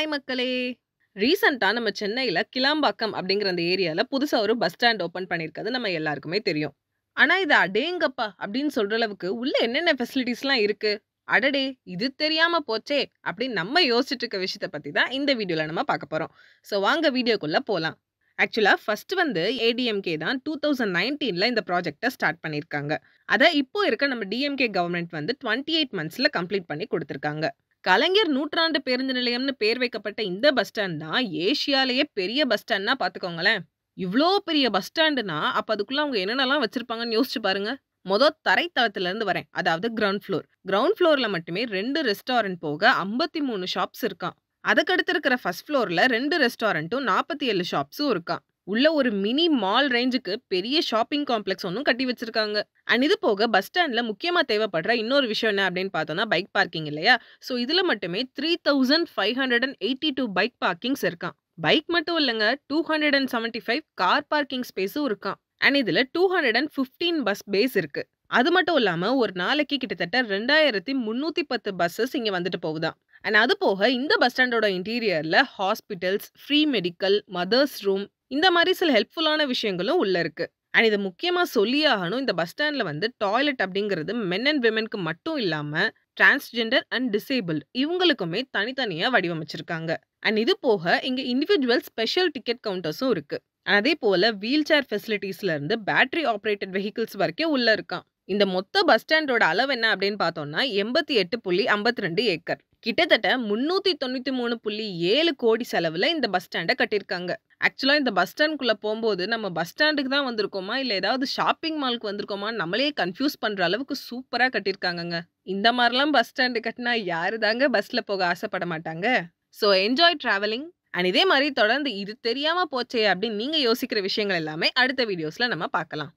Hi மக்களே! ரீசென்ட்டா நம்ம சென்னையில கிளாம்பாக்கம் அப்படிங்கிற அந்த ஏரியால புதுசா ஒரு பஸ் ஸ்டாண்ட் ஓப்பன் பண்ணியிருக்கிறது நம்ம எல்லாருக்குமே தெரியும். ஆனா, இது அடேங்கப்பா! அப்படின்னு சொல்ற அளவுக்கு உள்ள என்னென்ன ஃபெசிலிட்டீஸ்லாம் இருக்கு? அடடே! இது தெரியாம போச்சே! அப்படின்னு நம்ம யோசிச்சுட்டு இருக்க விஷயத்த பத்தி தான் இந்த வீடியோல நம்ம பார்க்க போறோம். ஸோ வாங்க வீடியோக்குள்ள போலாம். ஆக்சுவலா ஃபர்ஸ்ட் வந்து ஏடிஎம்கே தான் 2019ல இந்த ப்ராஜெக்ட்ட ஸ்டார்ட் பண்ணியிருக்காங்க. அத இப்போ இருக்க நம்ம டிஎம்கே கவர்ன்மெண்ட் வந்து 28 மந்த்ஸ்ல கம்ப்ளீட் பண்ணி குடுத்துருக்காங்க. கலைஞர் நூற்றாண்டு பேருந்து நிலையம்னு பேர் வைக்கப்பட்ட இந்த பஸ் ஸ்டாண்ட் தான் ஏசியாலேயே பெரிய பஸ் ஸ்டாண்ட்னா பாத்துக்கோங்களேன். இவ்ளோ பெரிய பஸ் ஸ்டாண்டுனா அப்ப அதுக்குள்ள அவங்க என்னென்னலாம் வச்சிருப்பாங்கன்னு யோசிச்சு பாருங்க. தரை தளத்துல இருந்து வரேன். அதாவது கிரவுண்ட் ஃப்ளோர். கிரவுண்ட் ஃப்ளோர்ல மட்டுமே 2 ரெஸ்டாரண்ட் போக 53 ஷாப்ஸ் இருக்காம். அதுக்கடுத்து இருக்கிற ஃபர்ஸ்ட் ஃப்ளோர்ல 2 ரெஸ்டாரண்ட்டும் 47 ஷாப்ஸும் இருக்காம். உள்ள ஒரு மினி மால் ரேஞ்சுக்கு பெரிய ஷாப்பிங் காம்ப்ளெக்ஸ் ஒன்னும் கட்டி வச்சிருக்காங்க. அண்ட் இது போக பஸ் ஸ்டாண்ட்ல முக்கியமா தேவைப்படுற இன்னொரு விஷயம் என்ன அப்படின்னு பார்த்தோம்னா பைக் பார்க்கிங் இல்லையா? ஸோ இதுல மட்டுமே 3582 பைக் பார்க்கிங்ஸ் இருக்காம். பைக் மட்டும் இல்லங்க, 275 கார் பார்க்கிங் ஸ்பேஸும் இருக்காம். அண்ட் இதுல 215 பஸ் பேஸ் இருக்கு. அது மட்டும் இல்லாம ஒரு நாளைக்கு கிட்டத்தட்ட 2310 பஸ்ஸஸ் இங்க வந்துட்டு போகுதாம். அண்ட் அது போக இந்த பஸ் ஸ்டாண்டோட இன்டீரியர்ல hospitals, free medical, mothers room இந்த மாதிரி சில ஹெல்ப்ஃபுல்லான விஷயங்களும் உள்ள இருக்கு. அண்ட் இது முக்கியமா சொல்லியே ஆகணும். இந்த பஸ் ஸ்டாண்ட்ல வந்து டாய்லெட் அப்படிங்கிறது மென் அண்ட் விமென்க்கு மட்டும் இல்லாம டிரான்ஸ்ஜெண்டர் அண்ட் டிசேபிள்ட் இவங்களுக்குமே தனித்தனியா வடிவமைச்சிருக்காங்க. அண்ட் இது போக இங்க இண்டிவிஜுவல் ஸ்பெஷல் டிக்கெட் கவுண்டர்ஸும் இருக்கு. அதே போல வீல் சேர் ஃபெசிலிட்டிஸ்ல இருந்து பேட்டரி ஆப்ரேட்டட் வெஹிக்கிள்ஸ் வரைக்கும் உள்ள இருக்காம். இந்த மொத்த பஸ் ஸ்டாண்டோட அளவு என்ன அப்படின்னு பார்த்தோம்னா 88.52 ஏக்கர். கிட்டத்தட்ட 393.7 கோடி செலவுல இந்த பஸ் ஸ்டாண்டை கட்டியிருக்காங்க. ஆக்சுவலா இந்த பஸ் ஸ்டாண்ட்குள்ள போகும்போது நம்ம பஸ் ஸ்டாண்டுக்கு தான் வந்திருக்கோமா இல்ல ஏதாவது ஷாப்பிங் மாலுக்கு வந்திருக்கோமா நம்மளே கன்ஃபியூஸ் பண்ற அளவுக்கு சூப்பரா கட்டியிருக்காங்கங்க. இந்த மாதிரிலாம் பஸ் ஸ்டாண்டு கட்டினா யாரு தாங்க பஸ்ல போக ஆசைப்பட மாட்டாங்க. So enjoy travelling. அண்ட் இதே மாதிரி தொடர்ந்து இது தெரியாம போச்சே அப்படின்னு நீங்க யோசிக்கிற விஷயங்கள் எல்லாமே அடுத்த வீடியோஸ்ல நம்ம பார்க்கலாம்.